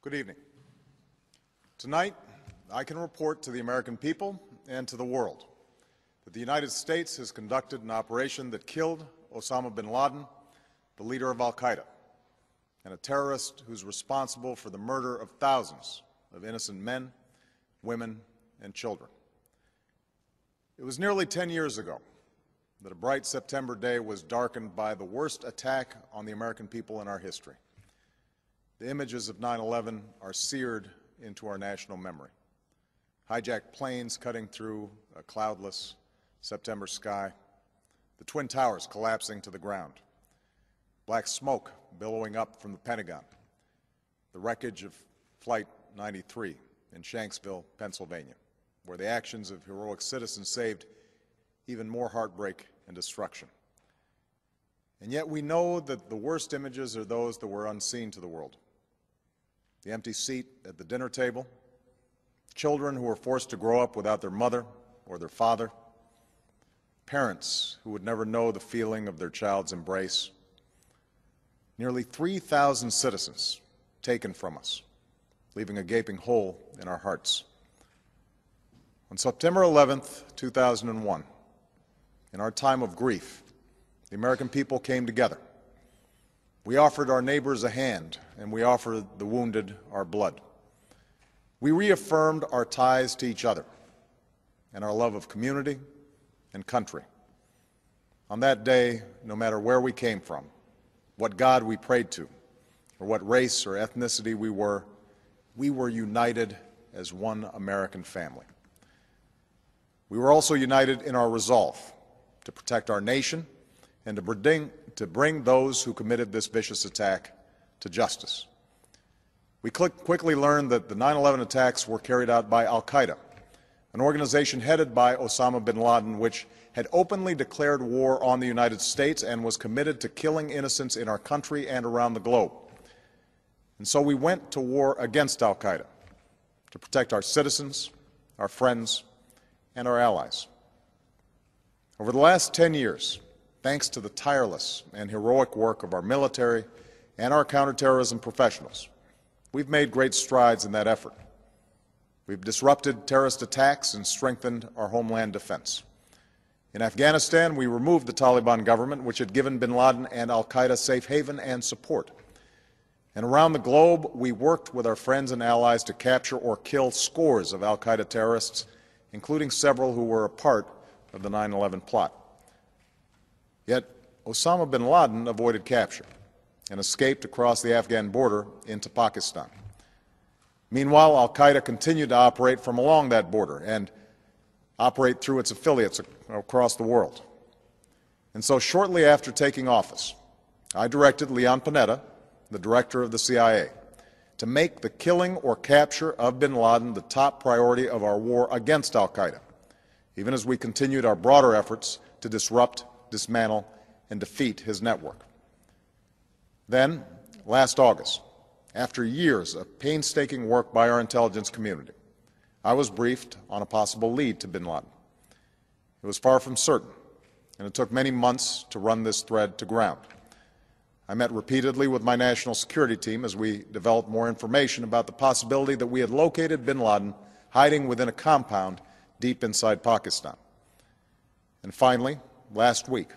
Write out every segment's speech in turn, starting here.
Good evening. Tonight, I can report to the American people and to the world that the United States has conducted an operation that killed Osama Bin Laden, the leader of al-Qaeda, and a terrorist who's responsible for the murder of thousands of innocent men, women, and children. It was nearly 10 years ago that a bright September day was darkened by the worst attack on the American people in our history. The images of 9/11 are seared into our national memory. Hijacked planes cutting through a cloudless September sky, the Twin Towers collapsing to the ground, black smoke billowing up from the Pentagon, the wreckage of Flight 93 in Shanksville, Pennsylvania, where the actions of heroic citizens saved even more heartbreak and destruction. And yet we know that the worst images are those that were unseen to the world. The empty seat at the dinner table, children who were forced to grow up without their mother or their father, parents who would never know the feeling of their child's embrace, nearly 3,000 citizens taken from us, leaving a gaping hole in our hearts. On September 11th, 2001, in our time of grief, the American people came together. We offered our neighbors a hand, and we offered the wounded our blood. We reaffirmed our ties to each other and our love of community and country. On that day, no matter where we came from, what God we prayed to, or what race or ethnicity we were united as one American family. We were also united in our resolve to protect our nation and to bring those who committed this vicious attack to justice. We quickly learned that the 9/11 attacks were carried out by al-Qaeda, an organization headed by Osama Bin Laden, which had openly declared war on the United States and was committed to killing innocents in our country and around the globe. And so we went to war against al-Qaeda to protect our citizens, our friends, and our allies. Over the last 10 years, thanks to the tireless and heroic work of our military and our counterterrorism professionals, we've made great strides in that effort. We've disrupted terrorist attacks and strengthened our homeland defense. In Afghanistan, we removed the Taliban government, which had given bin Laden and al-Qaeda safe haven and support. And around the globe, we worked with our friends and allies to capture or kill scores of al-Qaeda terrorists, including several who were a part of the 9/11 plot. Yet Osama bin Laden avoided capture and escaped across the Afghan border into Pakistan. Meanwhile, al-Qaeda continued to operate from along that border and operate through its affiliates across the world. And so shortly after taking office, I directed Leon Panetta, the director of the CIA, to make the killing or capture of bin Laden the top priority of our war against al-Qaeda, even as we continued our broader efforts to disrupt, dismantle, and defeat his network. Then, last August, after years of painstaking work by our intelligence community, I was briefed on a possible lead to bin Laden. It was far from certain, and it took many months to run this thread to ground. I met repeatedly with my national security team as we developed more information about the possibility that we had located bin Laden hiding within a compound deep inside Pakistan. And finally, last week,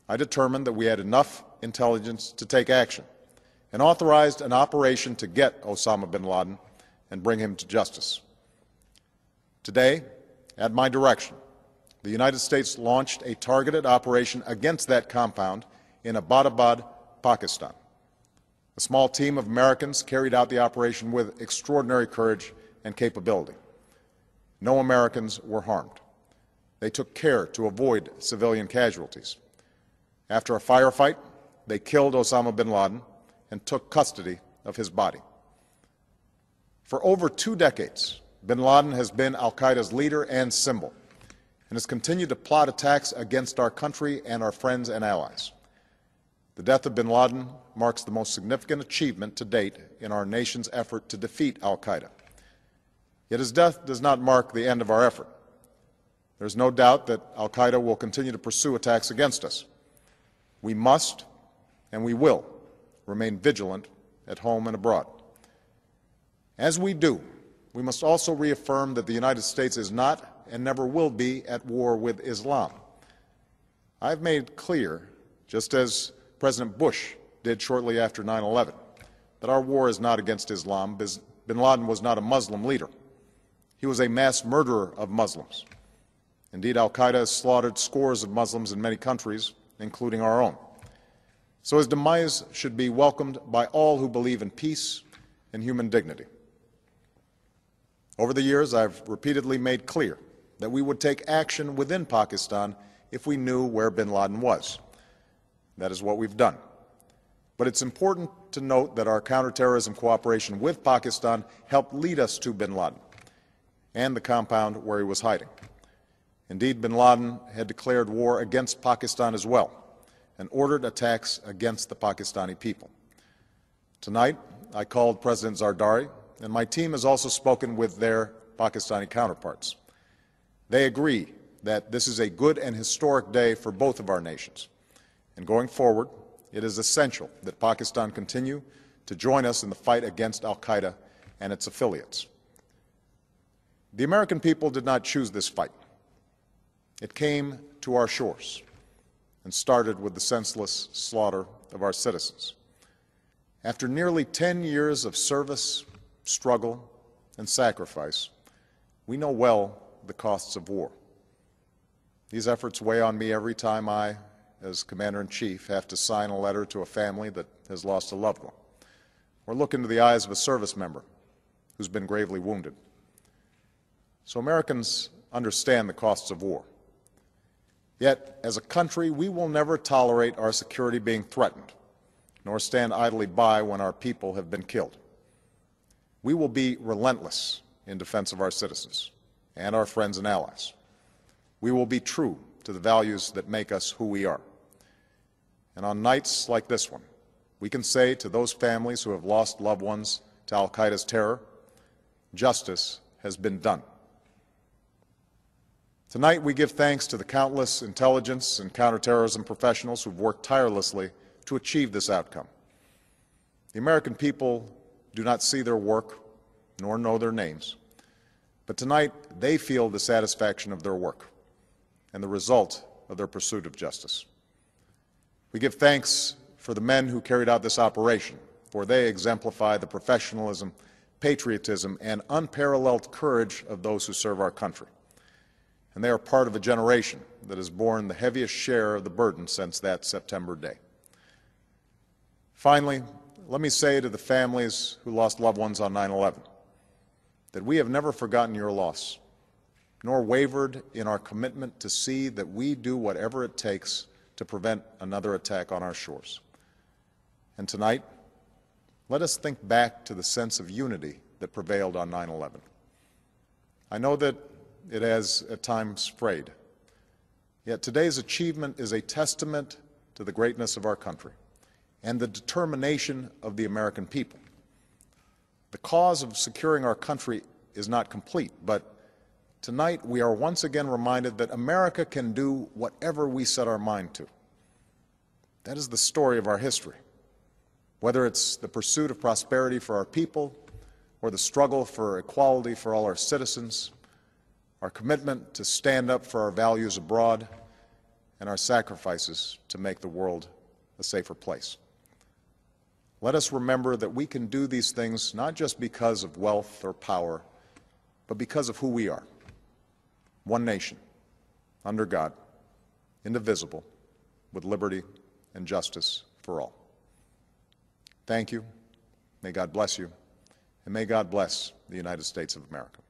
I determined that we had enough intelligence to take action and authorized an operation to get Osama bin Laden and bring him to justice. Today, at my direction, the United States launched a targeted operation against that compound in Abbottabad, Pakistan. A small team of Americans carried out the operation with extraordinary courage and capability. No Americans were harmed. They took care to avoid civilian casualties. After a firefight, they killed Osama bin Laden and took custody of his body. For over 2 decades, bin Laden has been al-Qaeda's leader and symbol, and has continued to plot attacks against our country and our friends and allies. The death of bin Laden marks the most significant achievement to date in our nation's effort to defeat al-Qaeda. Yet his death does not mark the end of our effort. There is no doubt that al-Qaeda will continue to pursue attacks against us. We must and we will remain vigilant at home and abroad. As we do, we must also reaffirm that the United States is not and never will be at war with Islam. I've made clear, just as President Bush did shortly after 9/11, that our war is not against Islam. Bin Laden was not a Muslim leader. He was a mass murderer of Muslims. Indeed, al-Qaeda has slaughtered scores of Muslims in many countries, including our own. So his demise should be welcomed by all who believe in peace and human dignity. Over the years, I've repeatedly made clear that we would take action within Pakistan if we knew where bin Laden was. That is what we've done. But it's important to note that our counterterrorism cooperation with Pakistan helped lead us to bin Laden and the compound where he was hiding. Indeed, bin Laden had declared war against Pakistan as well and ordered attacks against the Pakistani people. Tonight, I called President Zardari, and my team has also spoken with their Pakistani counterparts. They agree that this is a good and historic day for both of our nations. And going forward, it is essential that Pakistan continue to join us in the fight against al-Qaeda and its affiliates. The American people did not choose this fight. It came to our shores and started with the senseless slaughter of our citizens. After nearly 10 years of service, struggle, and sacrifice, we know well the costs of war. These efforts weigh on me every time I, as Commander-in-Chief, have to sign a letter to a family that has lost a loved one, or look into the eyes of a service member who's been gravely wounded. So Americans understand the costs of war. Yet, as a country, we will never tolerate our security being threatened, nor stand idly by when our people have been killed. We will be relentless in defense of our citizens and our friends and allies. We will be true to the values that make us who we are. And on nights like this one, we can say to those families who have lost loved ones to al-Qaeda's terror, justice has been done. Tonight, we give thanks to the countless intelligence and counterterrorism professionals who've worked tirelessly to achieve this outcome. The American people do not see their work nor know their names, but tonight they feel the satisfaction of their work and the result of their pursuit of justice. We give thanks for the men who carried out this operation, for they exemplify the professionalism, patriotism, and unparalleled courage of those who serve our country. And they are part of a generation that has borne the heaviest share of the burden since that September day. Finally, let me say to the families who lost loved ones on 9/11 that we have never forgotten your loss, nor wavered in our commitment to see that we do whatever it takes to prevent another attack on our shores. And tonight, let us think back to the sense of unity that prevailed on 9/11. I know that it has at times frayed, yet today's achievement is a testament to the greatness of our country and the determination of the American people. The cause of securing our country is not complete, but tonight we are once again reminded that America can do whatever we set our mind to. That is the story of our history. Whether it's the pursuit of prosperity for our people or the struggle for equality for all our citizens, our commitment to stand up for our values abroad, and our sacrifices to make the world a safer place. Let us remember that we can do these things not just because of wealth or power, but because of who we are. One nation, under God, indivisible, with liberty and justice for all. Thank you. May God bless you, and may God bless the United States of America.